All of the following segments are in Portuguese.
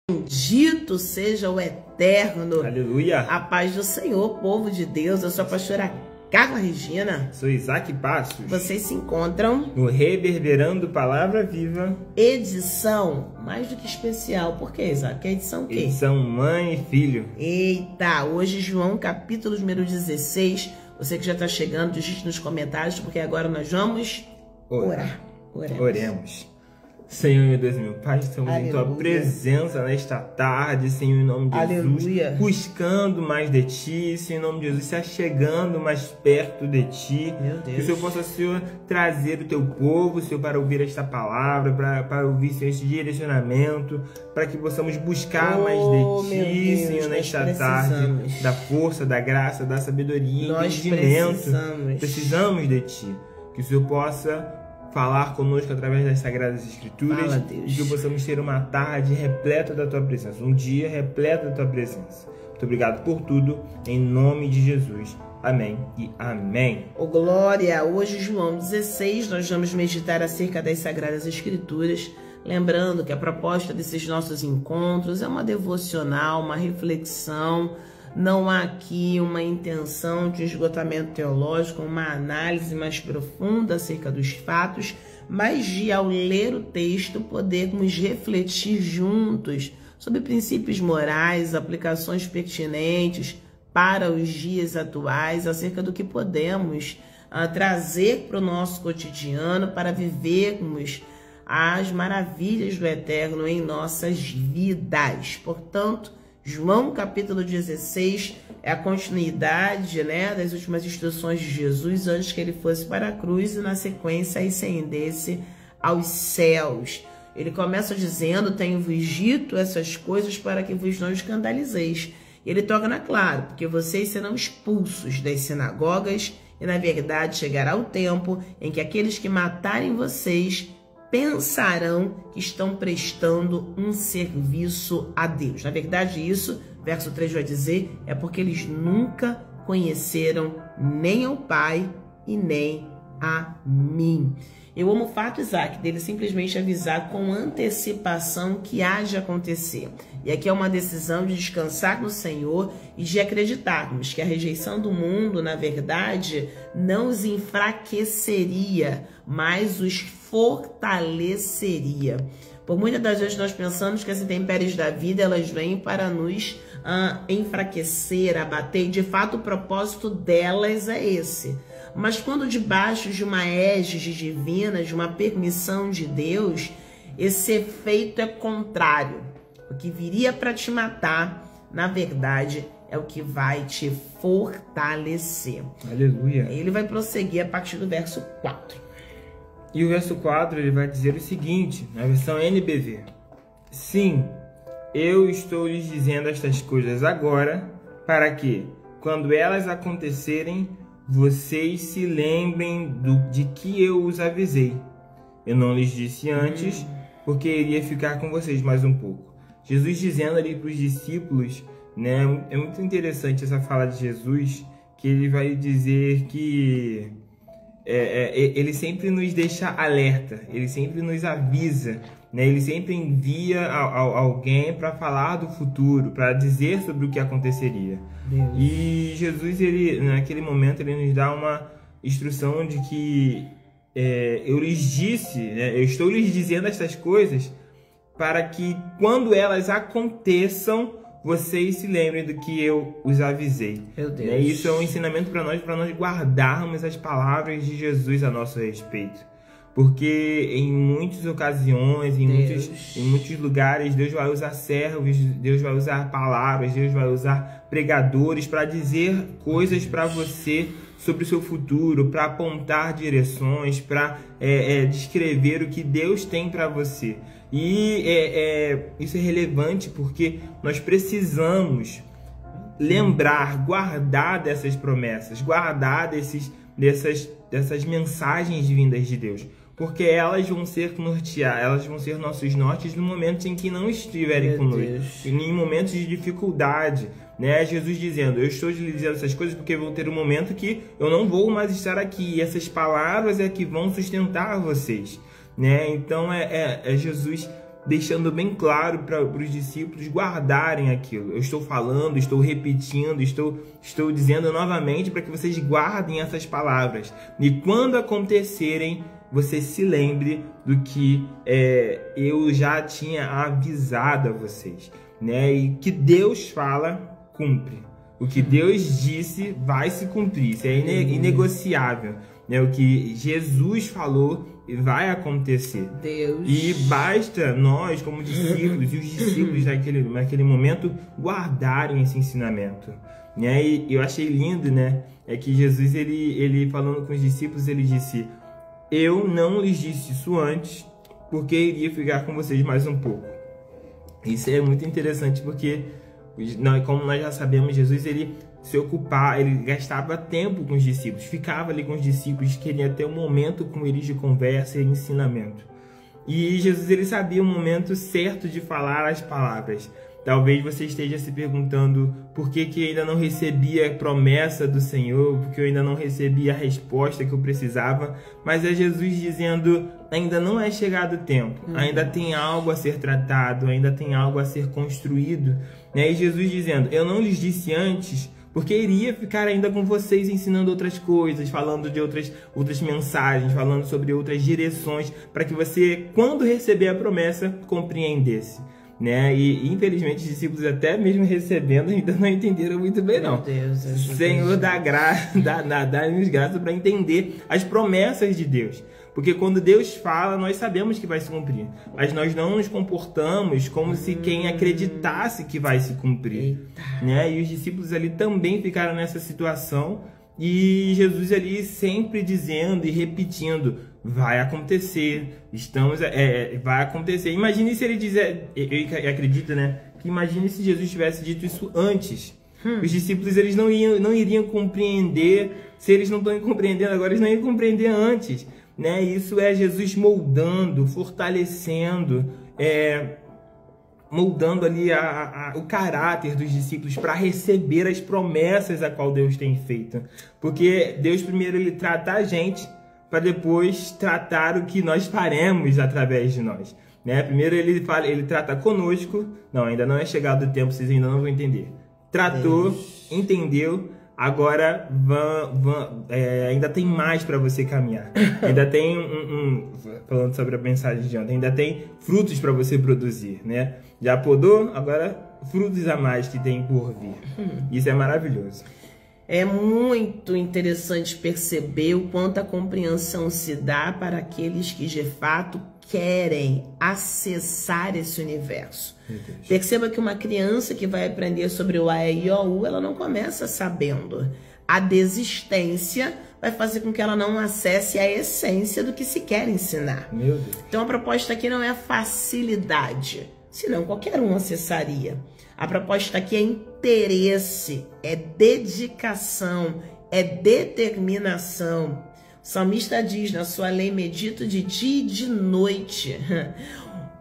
Bendito seja o Eterno. Aleluia. A paz do Senhor, povo de Deus. Eu sou a pastora Carla Regina. Sou Isaac Passos. Vocês se encontram no Reverberando Palavra Viva. Edição mais do que especial. Por que, Isaac? É edição o quê? Edição mãe e filho. Eita, hoje João capítulo número 16. Você que já está chegando, digite nos comentários, porque agora nós vamos orar. Oremos. Senhor, meu Deus, meu Pai, estamos em Tua presença nesta tarde, Senhor, em nome de Jesus, buscando mais de Ti, Senhor, em nome de Jesus, se achegando mais perto de Ti, meu Deus. Que o Senhor possa, Senhor, trazer o Teu povo, Senhor, para ouvir esta palavra, para ouvir, Senhor, este direcionamento, para que possamos buscar mais de Ti, Deus, Senhor, nesta tarde, da força, da graça, da sabedoria, entendimento. Precisamos de Ti, que o Senhor possa falar conosco através das Sagradas Escrituras. E que possamos ter uma tarde repleta da Tua presença, um dia repleto da Tua presença. Muito obrigado por tudo, em nome de Jesus. Amém e amém. Ô glória! Hoje, João 16, nós vamos meditar acerca das Sagradas Escrituras. Lembrando que a proposta desses nossos encontros é uma devocional, uma reflexão. Não há aqui uma intenção de esgotamento teológico, uma análise mais profunda acerca dos fatos, mas de, ao ler o texto, podermos refletir juntos sobre princípios morais, aplicações pertinentes para os dias atuais, acerca do que podemos trazer para o nosso cotidiano, para vivermos as maravilhas do Eterno em nossas vidas. Portanto, João capítulo 16 é a continuidade, das últimas instruções de Jesus antes que ele fosse para a cruz e na sequência ascendesse aos céus. Ele começa dizendo: tenho-vos dito essas coisas para que vos não escandalizeis. Ele torna claro, porque vocês serão expulsos das sinagogas e na verdade chegará o tempo em que aqueles que matarem vocês pensarão que estão prestando um serviço a Deus. Na verdade, isso, verso 3 vai dizer, é porque eles nunca conheceram nem ao Pai e nem a mim. Eu amo o fato, Isaac, dele simplesmente avisar com antecipação que há de acontecer. E aqui é uma decisão de descansar no Senhor e de acreditarmos que a rejeição do mundo, na verdade, não os enfraqueceria, mas os fortaleceria. Por muitas das vezes nós pensamos que as intempéries da vida elas vêm para nos enfraquecer, abater, e de fato o propósito delas é esse. Mas quando debaixo de uma égide divina, de uma permissão de Deus, esse efeito é contrário. O que viria para te matar, na verdade, é o que vai te fortalecer. Aleluia. Ele vai prosseguir a partir do verso 4. E o verso 4 ele vai dizer o seguinte, na versão NBV: sim, eu estou lhes dizendo estas coisas agora, para que, quando elas acontecerem, vocês se lembrem de que eu os avisei. Eu não lhes disse antes, porque iria ficar com vocês mais um pouco. Jesus dizendo ali para os discípulos, é muito interessante essa fala de Jesus, que ele vai dizer que ele sempre nos deixa alerta, ele sempre nos avisa, ele sempre envia alguém para falar do futuro, para dizer sobre o que aconteceria. Deus. E Jesus, naquele momento, ele nos dá uma instrução de que eu lhes disse, eu estou lhes dizendo estas coisas para que quando elas aconteçam, vocês se lembrem do que eu os avisei. Meu Deus. Isso é um ensinamento para nós guardarmos as palavras de Jesus a nosso respeito. Porque em muitas ocasiões, em muitos lugares, Deus vai usar servos, Deus vai usar palavras, Deus vai usar pregadores para dizer coisas para você sobre o seu futuro, para apontar direções, para descrever o que Deus tem para você. E isso é relevante porque nós precisamos lembrar, guardar dessas promessas, guardar dessas mensagens vindas de Deus. Porque elas vão ser elas vão ser nossos nortes no momento em que não estiverem conosco, em momentos de dificuldade, Jesus dizendo: eu estou lhe dizendo essas coisas porque vou ter um momento que eu não vou mais estar aqui, e essas palavras é que vão sustentar vocês, Então é Jesus deixando bem claro para os discípulos guardarem aquilo. Eu estou falando, estou repetindo, estou dizendo novamente para que vocês guardem essas palavras. E quando acontecerem, você se lembre do que eu já tinha avisado a vocês, né? E que Deus fala, cumpre. O que Deus disse vai se cumprir. Isso é inegociável, né? O que Jesus falou vai acontecer. Deus. E basta nós, como discípulos, e os discípulos naquele momento, guardarem esse ensinamento, né? E eu achei lindo, né? É que Jesus, ele falando com os discípulos, ele disse: eu não lhes disse isso antes, porque iria ficar com vocês mais um pouco. Isso é muito interessante, porque, como nós já sabemos, Jesus, ele se ocupava, ele gastava tempo com os discípulos, ficava ali com os discípulos, queria ter um momento com eles de conversa e ensinamento. E Jesus, ele sabia o momento certo de falar as palavras. Talvez você esteja se perguntando por que ainda não recebi a promessa do Senhor, porque eu ainda não recebi a resposta que eu precisava, mas é Jesus dizendo: ainda não é chegado o tempo, ainda tem algo a ser tratado, ainda tem algo a ser construído, né? E Jesus dizendo: eu não lhes disse antes, porque iria ficar ainda com vocês ensinando outras coisas, falando de outras mensagens, falando sobre outras direções, para que você, quando receber a promessa, compreendesse, né? E infelizmente os discípulos, até mesmo recebendo, ainda não entenderam muito bem, não. Meu Deus, Senhor, dá-nos graça para entender as promessas de Deus. Porque quando Deus fala, nós sabemos que vai se cumprir, mas nós não nos comportamos como se quem acreditasse que vai se cumprir, né? E os discípulos ali também ficaram nessa situação, e Jesus ali sempre dizendo e repetindo: vai acontecer, vai acontecer. Imagine se ele dizer, eu acredito, né? Que imagine se Jesus tivesse dito isso antes. Os discípulos, eles não iriam compreender. Se eles não estão compreendendo agora, eles não iriam compreender antes, né? Isso é Jesus moldando, fortalecendo, moldando ali o caráter dos discípulos para receber as promessas a qual Deus tem feito. Porque Deus primeiro ele trata a gente, para depois tratar o que nós faremos através de nós, né? Primeiro ele trata conosco. Não, ainda não é chegado o tempo, vocês ainda não vão entender. Tratou, entendeu. Agora ainda tem mais para você caminhar. Ainda tem falando sobre a mensagem de ontem, ainda tem frutos para você produzir, né? Já podou, agora frutos a mais que tem por vir. Isso é maravilhoso. É muito interessante perceber o quanto a compreensão se dá para aqueles que de fato querem acessar esse universo. Perceba que uma criança que vai aprender sobre o A, E, I, O, U, ela não começa sabendo. A desistência vai fazer com que ela não acesse a essência do que se quer ensinar. Meu Deus. Então a proposta aqui não é facilidade, senão qualquer um acessaria. A proposta aqui é interesse, é dedicação, é determinação. O salmista diz: na sua lei medito de dia e de noite.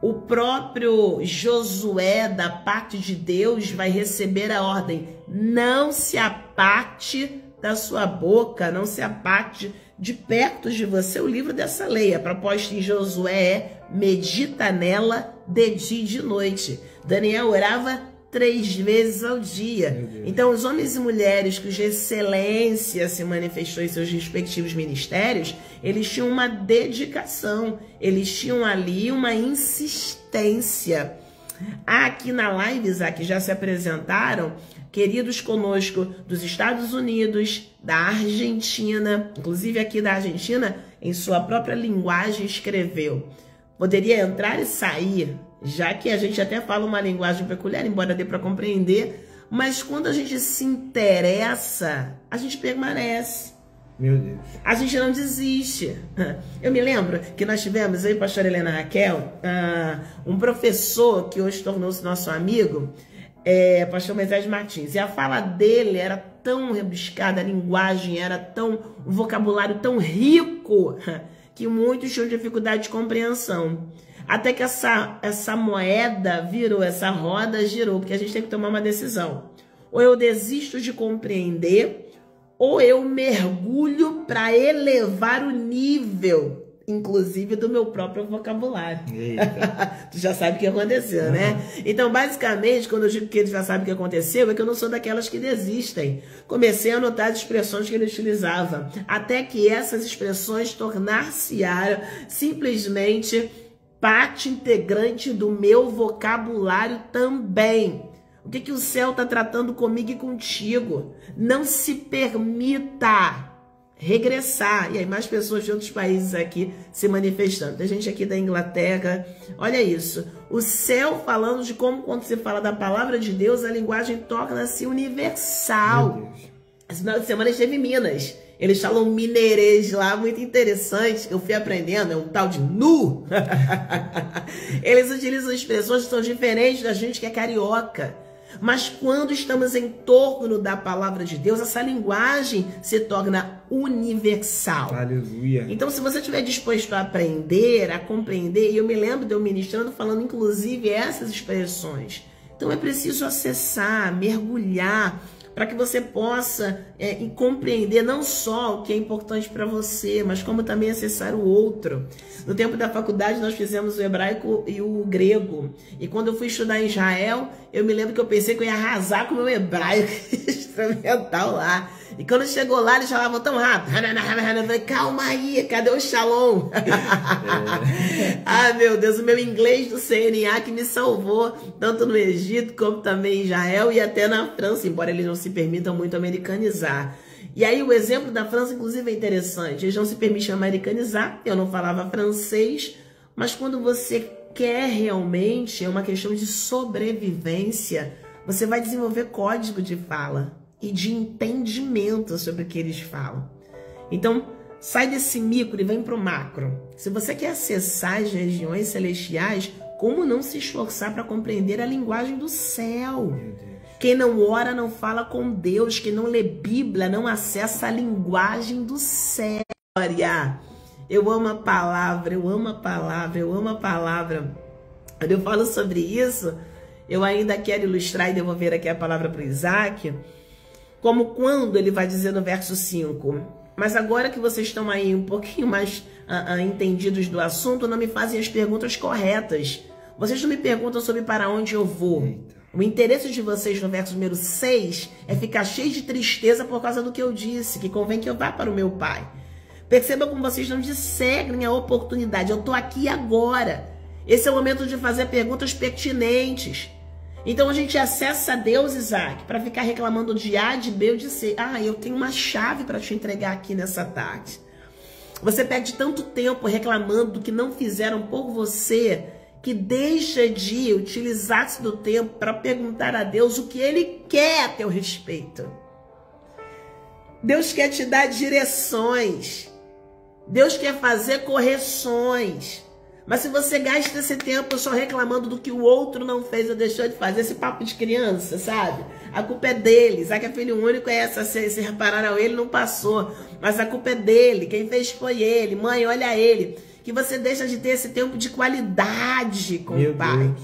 O próprio Josué, da parte de Deus, vai receber a ordem: não se aparte da sua boca, não se aparte de perto de você o livro dessa lei. A proposta em Josué é: medita nela de dia e de noite. Daniel orava 3 vezes ao dia. Então, os homens e mulheres cuja excelência se manifestou em seus respectivos ministérios, eles tinham uma dedicação, eles tinham ali uma insistência. Aqui na live, Isaac, já se apresentaram queridos conosco dos Estados Unidos, da Argentina, inclusive aqui da Argentina, em sua própria linguagem escreveu: poderia entrar e sair, já que a gente até fala uma linguagem peculiar, embora dê para compreender, mas quando a gente se interessa, a gente permanece. Meu Deus. A gente não desiste. Eu me lembro que nós tivemos, eu e a pastora Helena Raquel, um professor que hoje tornou-se nosso amigo, pastor Moisés Martins, e a fala dele era tão rebuscada, a linguagem era tão, um vocabulário tão rico, que muitos tinham dificuldade de compreensão. Até que essa moeda virou, essa roda girou, porque a gente tem que tomar uma decisão. Ou eu desisto de compreender, ou eu mergulho para elevar o nível. inclusive do meu próprio vocabulário. Eita. Tu já sabe o que aconteceu, né? Então, basicamente, quando eu digo que ele já sabe o que aconteceu, é que eu não sou daquelas que desistem. Comecei a anotar as expressões que ele utilizava, até que essas expressões tornar-se-ão simplesmente parte integrante do meu vocabulário também. O que o céu está tratando comigo e contigo? Não se permita regressar. E aí mais pessoas de outros países aqui se manifestando. Tem gente aqui da Inglaterra. Olha isso. O céu falando de como, quando se fala da palavra de Deus, a linguagem torna-se universal. Esse final de semana esteve em Minas. Eles falam mineirês lá, muito interessante. Eu fui aprendendo, é um tal de nu. Eles utilizam expressões que são diferentes da gente que é carioca. Mas quando estamos em torno da palavra de Deus, essa linguagem se torna universal. Aleluia. Então, se você estiver disposto a aprender, a compreender, e eu me lembro de eu ministrando, falando inclusive essas expressões. Então, é preciso acessar, mergulhar, para que você possa compreender não só o que é importante para você, mas como também acessar o outro. No tempo da faculdade, nós fizemos o hebraico e o grego. E quando eu fui estudar em Israel, eu me lembro que eu pensei que eu ia arrasar com o meu hebraico instrumental lá. E quando chegou lá, eles falavam tão rápido. Eu falei, calma aí, cadê o shalom? Ah, meu Deus, o meu inglês do CNA que me salvou, tanto no Egito como também em Israel e até na França, embora eles não se permitam muito americanizar. E aí o exemplo da França, inclusive, é interessante. Eles não se permitem americanizar, eu não falava francês, mas quando você quer realmente, é uma questão de sobrevivência, você vai desenvolver código de fala e de entendimento sobre o que eles falam. Então, sai desse micro e vem para o macro. Se você quer acessar as regiões celestiais, como não se esforçar para compreender a linguagem do céu? Quem não ora não fala com Deus, quem não lê Bíblia não acessa a linguagem do céu. Eu amo a palavra, eu amo a palavra, eu amo a palavra. Quando eu falo sobre isso, eu ainda quero ilustrar e devolver aqui a palavra para o Isaac, como quando ele vai dizer no verso 5, mas agora que vocês estão aí um pouquinho mais entendidos do assunto, não me fazem as perguntas corretas. Vocês não me perguntam sobre para onde eu vou. Eita. O interesse de vocês no verso número 6 é ficar cheio de tristeza por causa do que eu disse, que convém que eu vá para o meu pai. Perceba como vocês não discernem a oportunidade. Eu estou aqui agora. Esse é o momento de fazer perguntas pertinentes. Então a gente acessa a Deus, Isaac, para ficar reclamando de A, de B ou de C. Ah, eu tenho uma chave para te entregar aqui nessa tarde. Você perde tanto tempo reclamando do que não fizeram por você, que deixa de utilizar-se do tempo para perguntar a Deus o que Ele quer a teu respeito. Deus quer te dar direções. Deus quer fazer correções. Mas se você gasta esse tempo só reclamando do que o outro não fez ou deixou de fazer, esse papo de criança, sabe? A culpa é dele. Isaac é filho único, é essa. Se repararam, ele não passou. Mas a culpa é dele. Quem fez foi ele. Mãe, olha ele. Que você deixa de ter esse tempo de qualidade com o pai.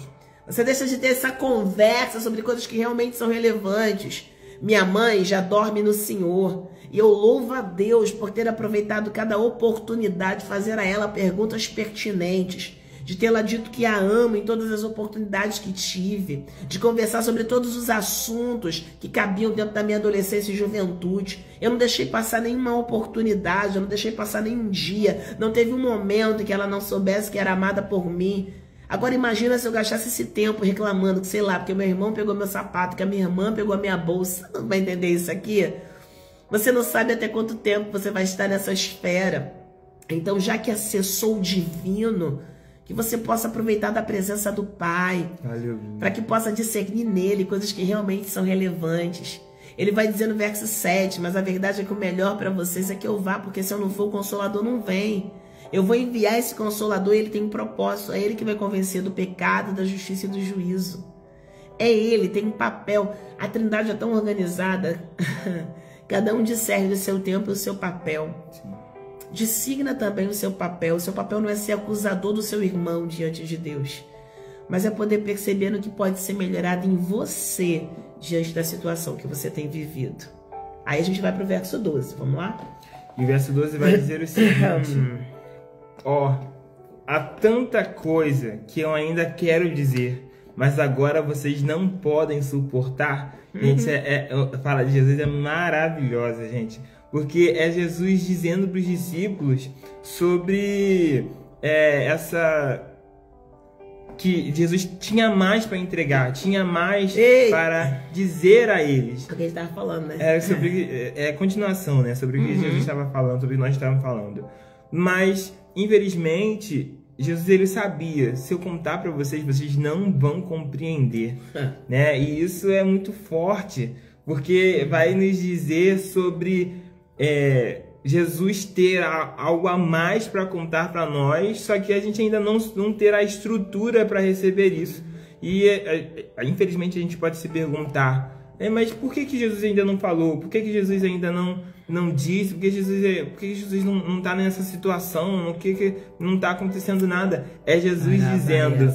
Você deixa de ter essa conversa sobre coisas que realmente são relevantes. Minha mãe já dorme no Senhor. E eu louvo a Deus por ter aproveitado cada oportunidade de fazer a ela perguntas pertinentes, de tê-la dito que a amo em todas as oportunidades que tive, de conversar sobre todos os assuntos que cabiam dentro da minha adolescência e juventude. Eu não deixei passar nenhuma oportunidade, eu não deixei passar nenhum dia, não teve um momento em que ela não soubesse que era amada por mim. Agora imagina se eu gastasse esse tempo reclamando que, sei lá, porque meu irmão pegou meu sapato, que a minha irmã pegou a minha bolsa. Não vai entender isso aqui? Você não sabe até quanto tempo você vai estar nessa esfera. Então, já que acessou o divino, que você possa aproveitar da presença do Pai, para que possa discernir nele coisas que realmente são relevantes. Ele vai dizer no verso 7, mas a verdade é que o melhor para vocês é que eu vá, porque se eu não for, o Consolador não vem. Eu vou enviar esse Consolador e ele tem um propósito. É ele que vai convencer do pecado, da justiça e do juízo. É ele, tem um papel. A Trindade é tão organizada. Cada um discerne o seu tempo e o seu papel. Sim. Designa também o seu papel. O seu papel não é ser acusador do seu irmão diante de Deus, mas é poder perceber no que pode ser melhorado em você diante da situação que você tem vivido. Aí a gente vai para o verso 12, vamos lá? E o verso 12 vai dizer o seguinte: há tanta coisa que eu ainda quero dizer, mas agora vocês não podem suportar. Gente, fala de Jesus é maravilhosa, gente. Porque é Jesus dizendo para os discípulos sobre que Jesus tinha mais para entregar, tinha mais para dizer a eles. O que ele estava falando, né? É continuação, né? Sobre o que Jesus estava falando, sobre o que nós estávamos falando. Mas, infelizmente, Jesus ele sabia, se eu contar para vocês, vocês não vão compreender, né? E isso é muito forte, porque vai nos dizer sobre Jesus ter algo a mais para contar para nós, só que a gente ainda não ter a estrutura para receber isso. E infelizmente a gente pode se perguntar, mas por que Jesus ainda não falou? Por que Jesus ainda não disse? Por que Jesus não está nessa situação? Por que não está acontecendo nada? É Jesus dizendo,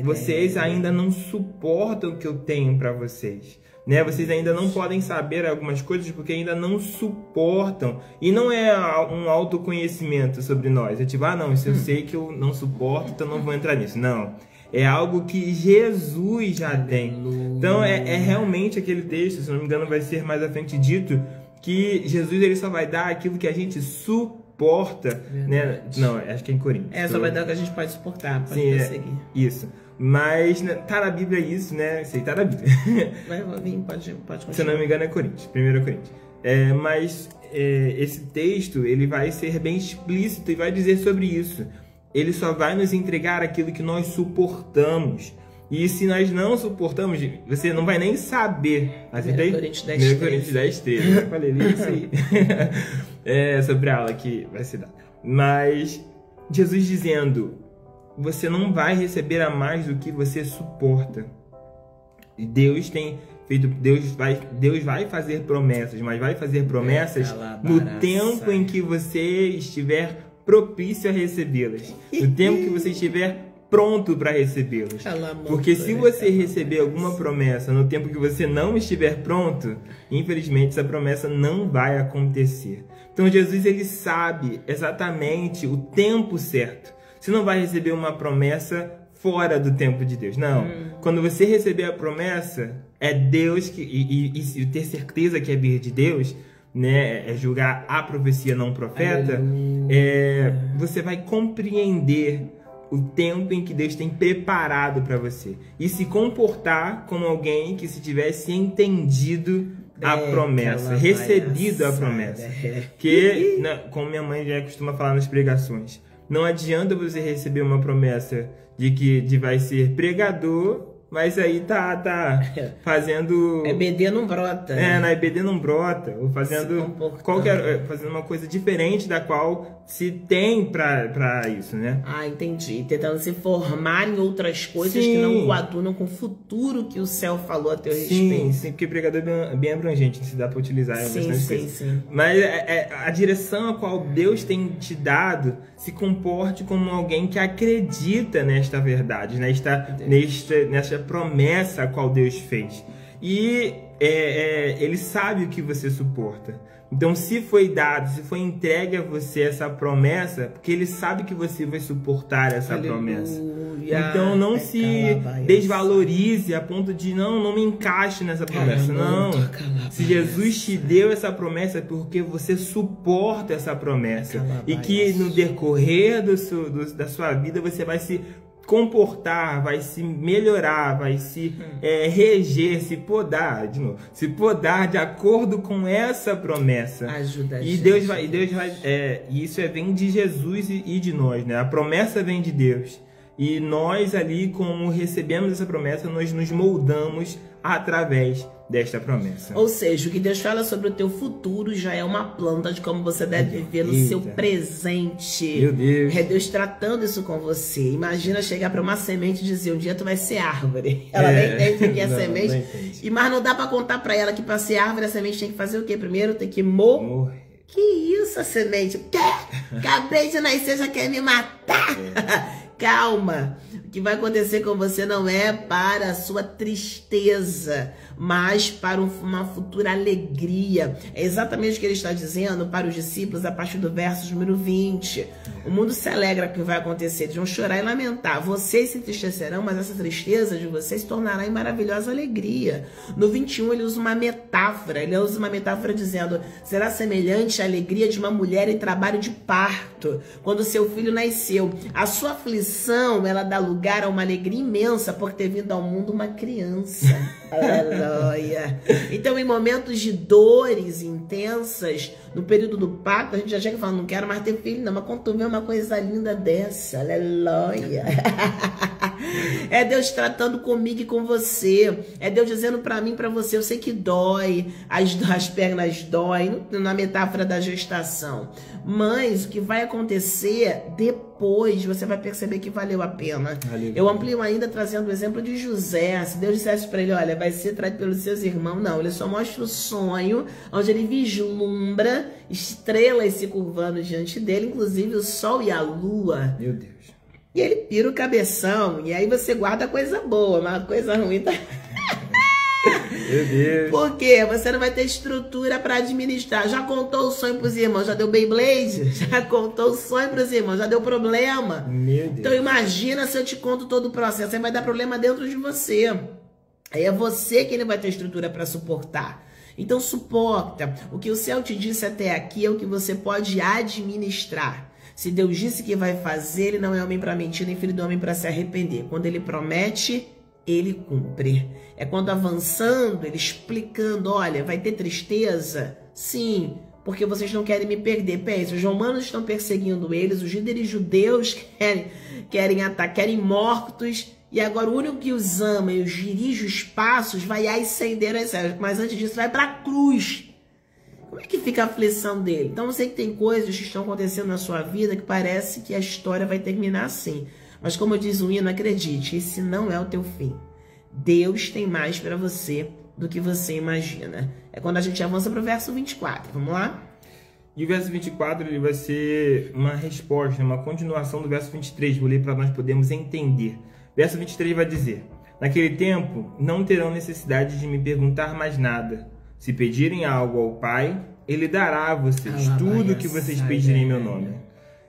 vocês ainda não suportam o que eu tenho para vocês. Né? Vocês ainda não podem saber algumas coisas porque ainda não suportam. E não é um autoconhecimento sobre nós. É tipo, não, isso eu sei que eu não suporto, então não vou entrar nisso. Não. É algo que Jesus já tem. Então é realmente aquele texto, se não me engano vai ser mais à frente dito, que Jesus ele só vai dar aquilo que a gente suporta. Né? Não, acho que é em Coríntios. Só vai dar o que a gente pode suportar. Pode seguir. Isso. Mas tá na Bíblia isso, né? Sei, tá na Bíblia. Vai vir, pode continuar. Se eu não me engano é Coríntios, 1 Coríntios. Mas esse texto, ele vai ser bem explícito e vai dizer sobre isso. Ele só vai nos entregar aquilo que nós suportamos. E se nós não suportamos, você não vai nem saber. 1 Coríntios 10, 1 Coríntios 10, 13. Eu falei isso aí. Sobre a aula que vai se dar. Mas Jesus dizendo, você não vai receber a mais do que você suporta. Deus tem feito, Deus vai fazer promessas, mas vai fazer promessas no tempo em que você estiver propício a recebê-las. No tempo que você estiver pronto para recebê-las. Porque se você receber alguma promessa no tempo que você não estiver pronto, infelizmente essa promessa não vai acontecer. Então Jesus ele sabe exatamente o tempo certo. Você não vai receber uma promessa fora do tempo de Deus. Não. Quando você receber a promessa, é Deus que e ter certeza que é vir de Deus, né? É julgar a profecia, não o profeta. Você vai compreender o tempo em que Deus tem preparado para você e se comportar como alguém que se tivesse entendido a promessa, recebido a promessa. Que, como minha mãe já costuma falar nas pregações, não adianta você receber uma promessa de que vai ser pregador, mas aí tá fazendo... EBD não brota. Na EBD não brota. Ou fazendo fazendo uma coisa diferente da qual se tem pra isso, né? Entendi. Tentando se formar em outras coisas que não coadunam com o futuro que o céu falou a teu respeito. Sim, porque pregador é bem abrangente, se dá pra utilizar. Sim. Mas a direção a qual Deus tem te dado, se comporte como alguém que acredita nesta verdade, nesta promessa a qual Deus fez. E Ele sabe o que você suporta. Então, se foi dado, se foi entregue a você essa promessa, porque Ele sabe que você vai suportar essa promessa. Então, não se desvalorize a ponto de não me encaixe nessa promessa. Não. Se Jesus te deu essa promessa é porque você suporta essa promessa. E que no decorrer da sua vida você vai se comportar, vai se melhorar, vai se reger, se podar de acordo com essa promessa. Ajuda e Deus vai, e isso vem de Jesus e de nós, né? A promessa vem de Deus. E nós ali, como recebemos essa promessa, nós nos moldamos através desta promessa. Ou seja, o que Deus fala sobre o teu futuro já é uma planta de como você deve viver no seu presente. Meu Deus. É Deus tratando isso com você. Imagina chegar para uma semente e dizer, um dia tu vai ser árvore. Ela nem entende o que é semente. Mas não dá para contar para ela que para ser árvore a semente tem que fazer o quê? Primeiro tem que morrer. Que isso, a semente? Acabei de nascer, já quer me matar. calma. O que vai acontecer com você não é para a sua tristeza, mas para uma futura alegria. É exatamente o que ele está dizendo para os discípulos a partir do verso número 20. O mundo se alegra com o que vai acontecer, eles vão chorar e lamentar. Vocês se entristecerão, mas essa tristeza de vocês se tornará em maravilhosa alegria. No 21 ele usa uma metáfora, dizendo, será semelhante à alegria de uma mulher em trabalho de parto, quando seu filho nasceu. A sua aflição, ela dá lugar a uma alegria imensa por ter vindo ao mundo uma criança. Aleluia. Então, em momentos de dores intensas, no período do parto, a gente já chega falando, não quero mais ter filho, não, mas quando tu vê uma coisa linda dessa, aleluia. É Deus tratando comigo e com você. É Deus dizendo pra mim, pra você, eu sei que dói, as pernas doem, na metáfora da gestação. Mas o que vai acontecer depois, você vai perceber que valeu a pena. Eu amplio ainda trazendo o exemplo de José. Se Deus dissesse pra ele, olha, vai ser traído pelos seus irmãos, não. Ele só mostra o sonho, onde ele vislumbra estrelas se curvando diante dele, inclusive o sol e a lua. Meu Deus. E ele pira o cabeção, e aí você guarda coisa boa, mas a coisa ruim tá... Meu Deus. Por quê? Você não vai ter estrutura para administrar. Já contou o sonho pros irmãos, já deu Beyblade? Já contou o sonho pros irmãos, já deu problema? Meu Deus. Então imagina se eu te conto todo o processo, aí vai dar problema dentro de você. Aí é você que não vai ter estrutura para suportar. Então suporta. O que o céu te disse até aqui é o que você pode administrar. Se Deus disse que vai fazer, ele não é homem para mentir, nem filho do homem para se arrepender. Quando ele promete, ele cumpre. É quando avançando, ele explicando, olha, vai ter tristeza? Sim, porque vocês não querem me perder. Pensa, os romanos estão perseguindo eles, os líderes judeus querem atacar, querem mortos, e agora o único que os ama e os dirige os passos vai ascender as céus. Mas antes disso, vai para a cruz. Como é que fica a aflição dele? Então, eu sei que tem coisas que estão acontecendo na sua vida que parece que a história vai terminar assim. Mas como diz o hino, acredite, esse não é o teu fim. Deus tem mais para você do que você imagina. É quando a gente avança para o verso 24. Vamos lá? E o verso 24 ele vai ser uma resposta, uma continuação do verso 23. Vou ler para nós podermos entender. Verso 23 vai dizer, naquele tempo não terão necessidade de me perguntar mais nada. Se pedirem algo ao Pai, Ele dará a vocês tudo o que vocês pedirem em meu nome.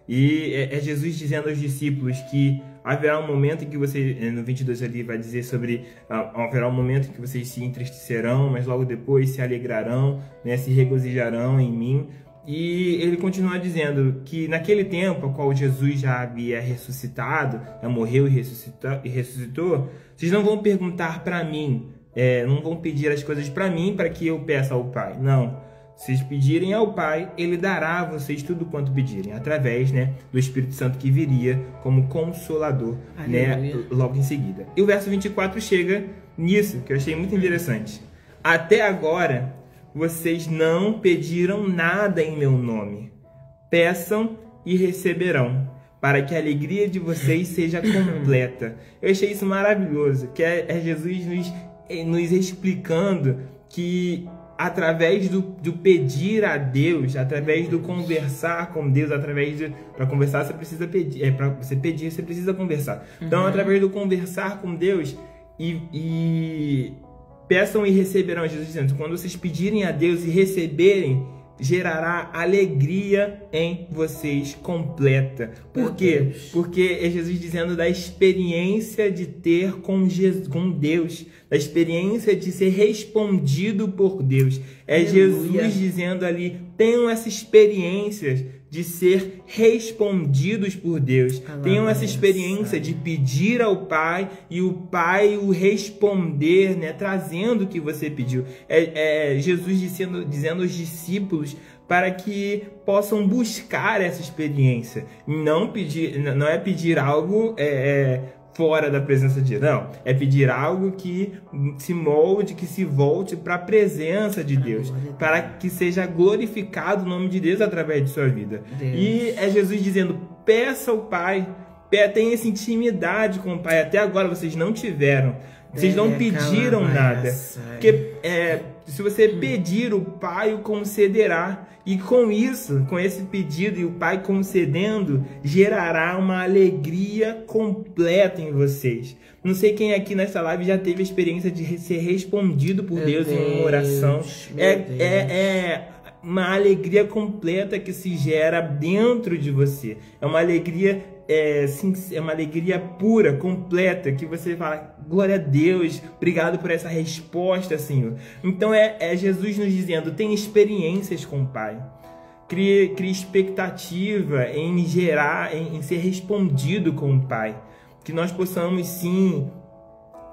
E é Jesus dizendo aos discípulos que haverá um momento em que vocês, no 22 ali vai dizer sobre, haverá um momento em que vocês se entristecerão, mas logo depois se alegrarão, né, se regozijarão em mim. E ele continua dizendo que naquele tempo, ao qual Jesus já havia ressuscitado, morreu e ressuscitou, vocês não vão perguntar para mim, não vão pedir as coisas para mim para que eu peça ao Pai. Não. Se vocês pedirem ao Pai, Ele dará a vocês tudo quanto pedirem, através, né, do Espírito Santo que viria como Consolador, né, logo em seguida. E o verso 24 chega nisso, que eu achei muito interessante. Até agora, vocês não pediram nada em meu nome. Peçam e receberão, para que a alegria de vocês seja completa. Eu achei isso maravilhoso, que é Jesus nos explicando que através do pedir a Deus, através do conversar com Deus, para conversar você precisa pedir, para você pedir você precisa conversar. Então, através do conversar com Deus e peçam e receberão, Jesus dizendo, quando vocês pedirem a Deus e receberem, gerará alegria em vocês completa. Por quê? Porque é Jesus dizendo da experiência de ter com Deus, da experiência de ser respondido por Deus. É Jesus dizendo ali, tenham essa experiência de ser respondidos por Deus. Tenham essa experiência de pedir ao Pai e o Pai o responder, né, trazendo o que você pediu. Jesus dizendo aos discípulos para que possam buscar essa experiência. Não é pedir algo fora da presença de Deus. Não, é pedir algo que se molde, que se volte para a presença de Deus, para que seja glorificado o nome de Deus através de sua vida. E é Jesus dizendo, peça ao Pai, tenha essa intimidade com o Pai. Até agora vocês não tiveram. Vocês não pediram nada. Porque se você pedir, o Pai o concederá. E com isso, com esse pedido e o Pai concedendo, gerará uma alegria completa em vocês. Não sei quem aqui nessa live já teve a experiência de ser respondido por Deus em uma oração. É uma alegria completa que se gera dentro de você. É uma alegria uma alegria pura, completa, que você fala, glória a Deus, obrigado por essa resposta, Senhor. Então é Jesus nos dizendo, tem experiências com o Pai. Crie expectativa em gerar, em ser respondido com o Pai. Que nós possamos sim,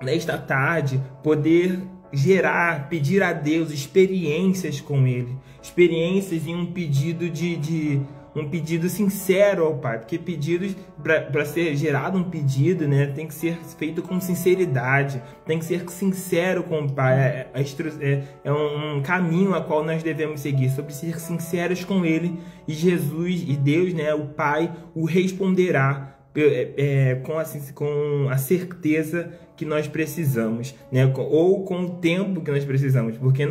nesta tarde, poder gerar, pedir a Deus experiências com Ele. Experiências em um pedido um pedido sincero ao Pai, porque pedidos, para ser gerado um pedido, né, tem que ser feito com sinceridade, tem que ser sincero com o Pai, é um caminho a qual nós devemos seguir, sobre ser sinceros com Ele, e Jesus, e Deus, né, o Pai, o responderá com a certeza que nós precisamos, né, ou com o tempo que nós precisamos, porque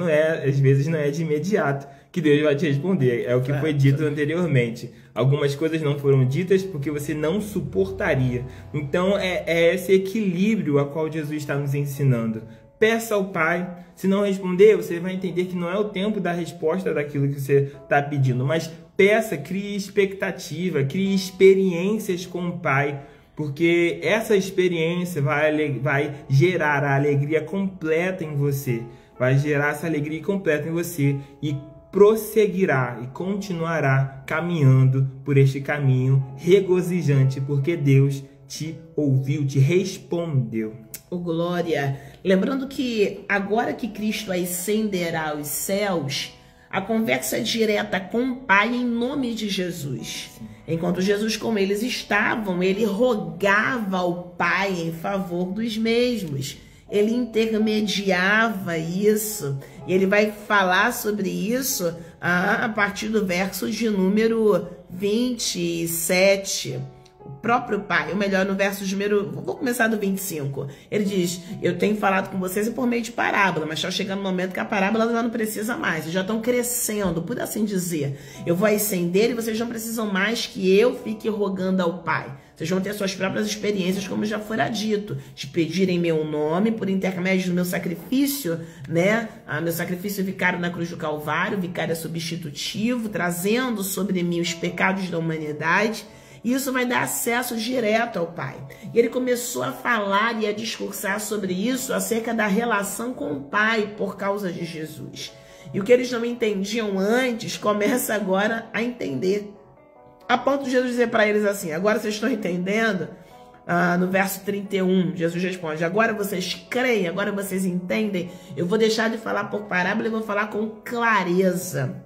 às vezes não é de imediato que Deus vai te responder, é o que foi dito anteriormente. Algumas coisas não foram ditas porque você não suportaria. Então é esse equilíbrio a qual Jesus está nos ensinando. Peça ao Pai, se não responder, você vai entender que não é o tempo da resposta daquilo que você está pedindo, mas peça, crie expectativa, crie experiências com o Pai, porque essa experiência vai gerar a alegria completa em você, vai gerar essa alegria completa em você e prosseguirá e continuará caminhando por este caminho regozijante, porque Deus te ouviu, te respondeu. Oh, glória! Lembrando que agora que Cristo ascenderá aos céus, a conversa é direta com o Pai em nome de Jesus. Enquanto Jesus com eles estavam, ele rogava ao Pai em favor dos mesmos. Ele intermediava isso. E ele vai falar sobre isso a partir do verso de número 27. O próprio Pai, ou melhor, no verso de número... Vou começar do 25. Ele diz, eu tenho falado com vocês por meio de parábola, mas está chegando o momento que a parábola já não precisa mais. Vocês já estão crescendo, por assim dizer. Eu vou ascender e vocês não precisam mais que eu fique rogando ao Pai. Vocês vão ter suas próprias experiências, como já fora dito, de pedirem meu nome por intermédio do meu sacrifício, né? Meu sacrifício vicário na cruz do Calvário, vicário substitutivo, trazendo sobre mim os pecados da humanidade. E isso vai dar acesso direto ao Pai. E ele começou a falar e a discursar sobre isso, acerca da relação com o Pai por causa de Jesus. E o que eles não entendiam antes, começa agora a entender. A ponto de Jesus dizer para eles assim, agora vocês estão entendendo? No verso 31, Jesus responde, agora vocês creem, agora vocês entendem? Eu vou deixar de falar por parábola e vou falar com clareza.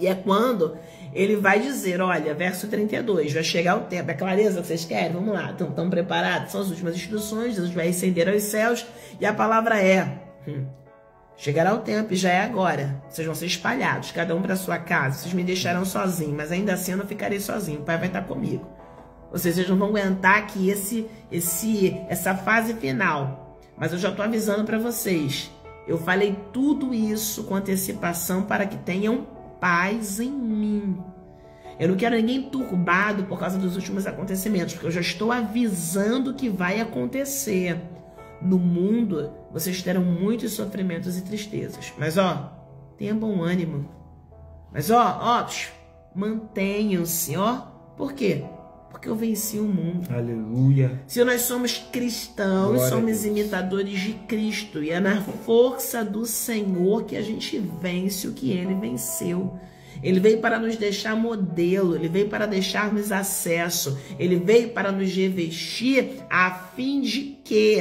E é quando ele vai dizer, olha, verso 32, vai chegar o tempo, é clareza que vocês querem? Vamos lá, estão preparados? São as últimas instruções, Jesus vai ascender aos céus, e a palavra é, chegará o tempo e já é agora, vocês vão ser espalhados, cada um para sua casa, vocês me deixarão sozinho, mas ainda assim eu não ficarei sozinho, o Pai vai estar comigo. Ou seja, vocês não vão aguentar aqui essa fase final, mas eu já estou avisando para vocês, eu falei tudo isso com antecipação para que tenham paz em mim. Eu não quero ninguém turbado por causa dos últimos acontecimentos, porque eu já estou avisando que vai acontecer. No mundo, vocês terão muitos sofrimentos e tristezas. Mas, tenha bom ânimo. Mas, mantenham-se, Por quê? Porque eu venci o mundo. Aleluia. Se nós somos cristãos, somos imitadores de Cristo. E é na força do Senhor que a gente vence o que Ele venceu. Ele veio para nos deixar modelo. Ele veio para deixarmos acesso. Ele veio para nos revestir a fim de que,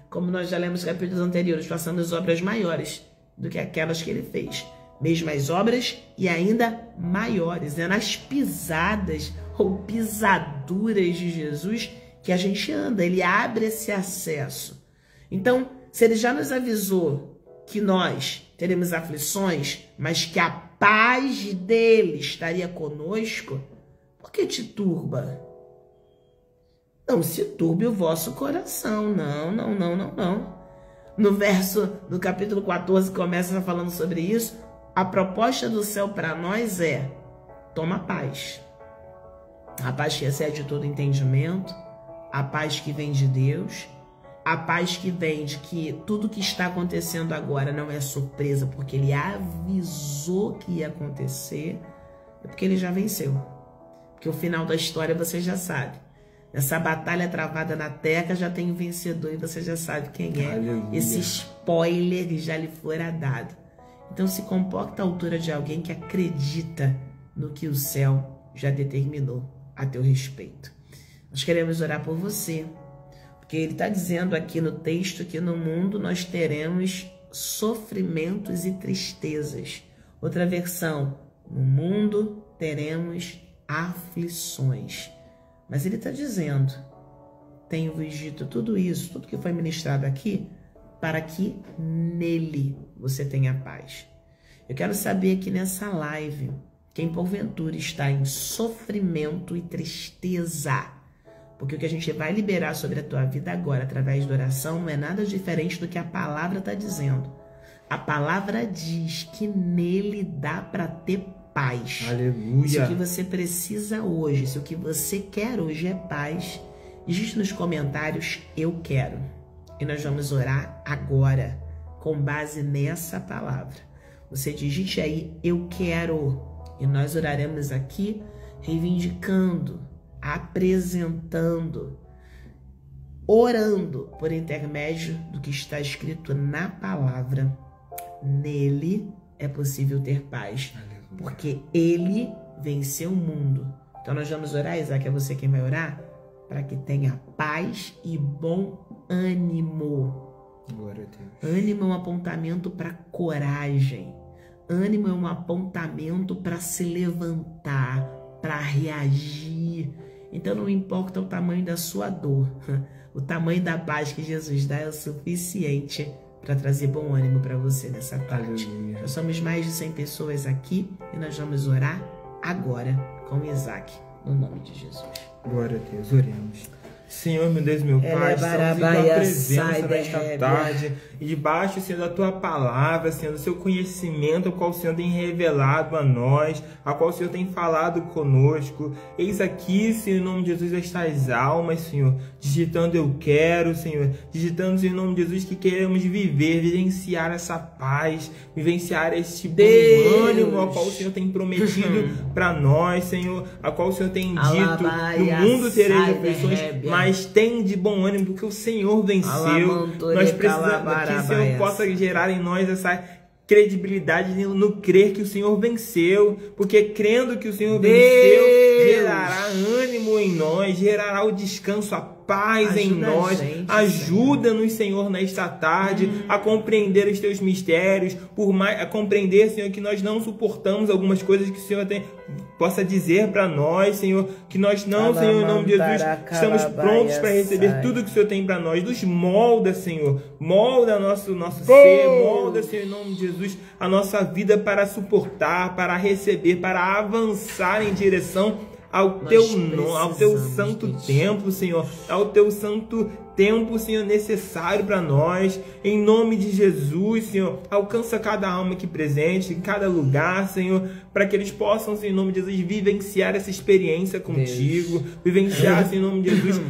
como nós já lemos nos capítulos anteriores, façamos obras maiores do que aquelas que Ele fez. Mesmas obras e ainda maiores. É nas pisadas ou pisaduras de Jesus que a gente anda. Ele abre esse acesso. Então, se Ele já nos avisou que nós teremos aflições, mas que a paz dele estaria conosco, por que te turba? Não se turbe o vosso coração. Não. No capítulo 14, começa falando sobre isso. A proposta do céu para nós é: toma paz. A paz que excede todo entendimento, a paz que vem de Deus, a paz que vem de que tudo que está acontecendo agora não é surpresa, porque Ele avisou que ia acontecer, é porque Ele já venceu. Porque o final da história você já sabe. Nessa batalha travada na terra já tem um vencedor e você já sabe quem é. Aleluia. Esse spoiler já lhe fora dado. Então se comporta à altura de alguém que acredita no que o céu já determinou a teu respeito. Nós queremos orar por você, porque ele está dizendo aqui no texto que no mundo nós teremos sofrimentos e tristezas. Outra versão: no mundo teremos aflições. Mas ele está dizendo: tenho-vos dito tudo isso, tudo que foi ministrado aqui, para que nele você tenha paz. Eu quero saber aqui nessa live, quem porventura está em sofrimento e tristeza, porque o que a gente vai liberar sobre a tua vida agora, através da oração, não é nada diferente do que a palavra está dizendo. A palavra diz que nele dá para ter paz. Aleluia. Se o que você precisa hoje, se o que você quer hoje é paz, digite nos comentários: eu quero. E nós vamos orar agora, com base nessa palavra. Você digite aí: eu quero. E nós oraremos aqui, reivindicando, apresentando, orando por intermédio do que está escrito na palavra. Nele é possível ter paz, porque ele venceu o mundo. Então nós vamos orar, Isaac, é você quem vai orar, para que tenha paz e bom ânimo. Glória a Deus. Ânimo é um apontamento para coragem. Ânimo é um apontamento para se levantar, para reagir. Então não importa o tamanho da sua dor, o tamanho da paz que Jesus dá é o suficiente para trazer bom ânimo para você nessa tarde. Aleluia. Nós somos mais de 100 pessoas aqui e nós vamos orar agora com Isaac, no nome de Jesus. Glória a Deus, oremos. Senhor, meu Deus, meu Pai, estamos em tua presença nesta tarde, e debaixo, Senhor, da tua palavra, Senhor, do seu conhecimento, ao qual o Senhor tem revelado a nós, ao qual o Senhor tem falado conosco. Eis aqui, Senhor, em nome de Jesus, estas almas, Senhor, digitando eu quero, Senhor, digitando, Senhor, em nome de Jesus, que queremos viver, vivenciar essa paz, vivenciar este bom ânimo ao qual o Senhor tem prometido para nós, Senhor, ao qual o Senhor tem dito: no mundo tereis aflições, mas tem de bom ânimo, porque o Senhor venceu. Nós precisamos que o Senhor possa gerar em nós essa credibilidade no crer que o Senhor venceu, porque crendo que o Senhor venceu, gerará ânimo em nós, gerará o descanso, a paz em nós. Ajuda-nos, Senhor, nesta tarde a compreender os teus mistérios, a compreender, Senhor, que nós não suportamos algumas coisas que o Senhor possa dizer para nós, Senhor, que nós não, Senhor, em nome de Jesus, estamos prontos para receber tudo que o Senhor tem para nós. Nos molda, Senhor, molda nosso ser, molda, Senhor, em nome de Jesus, a nossa vida para suportar, para receber, para avançar em direção ao teu santo templo, Senhor, ao teu santo tempo, Senhor, necessário para nós. Em nome de Jesus, Senhor, alcança cada alma aqui presente, em cada lugar, Senhor, para que eles possam, Senhor, em nome de Jesus, vivenciar essa experiência contigo, vivenciar, Senhor, em nome de Jesus,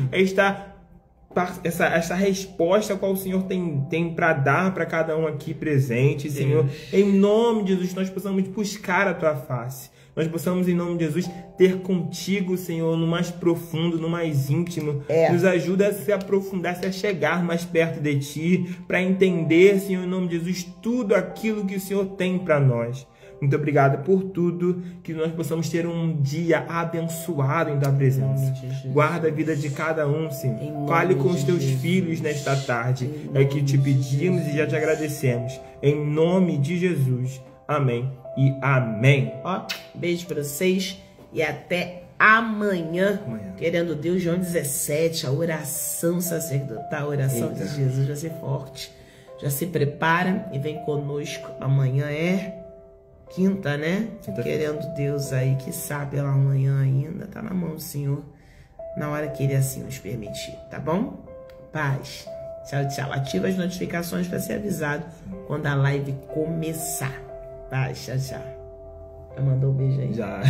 essa resposta qual o Senhor tem para dar para cada um aqui presente, Senhor. Em nome de Jesus, nós possamos buscar a tua face. Nós possamos, em nome de Jesus, ter contigo, Senhor, no mais profundo, no mais íntimo. Nos ajuda a se aprofundar, a chegar mais perto de Ti, para entender, Senhor, em nome de Jesus, tudo aquilo que o Senhor tem para nós. Muito obrigado por tudo, que nós possamos ter um dia abençoado em Tua presença. Guarda a vida de cada um, Senhor. Fale com os Teus filhos nesta tarde. É que te pedimos e já te agradecemos. Em nome de Jesus. Amém e amém. Beijo para vocês e até amanhã. Querendo Deus, João 17, a oração sacerdotal, a oração de Jesus vai ser forte. Já se prepara e vem conosco. Amanhã é quinta, né? Querendo Deus aí, que sabe pela manhã ainda, tá na mão do Senhor, na hora que Ele assim nos permitir, tá bom? Paz. Tchau, tchau. Ativa as notificações para ser avisado quando a live começar. Tá, tchau, tchau. Já mandou um beijo aí? Já.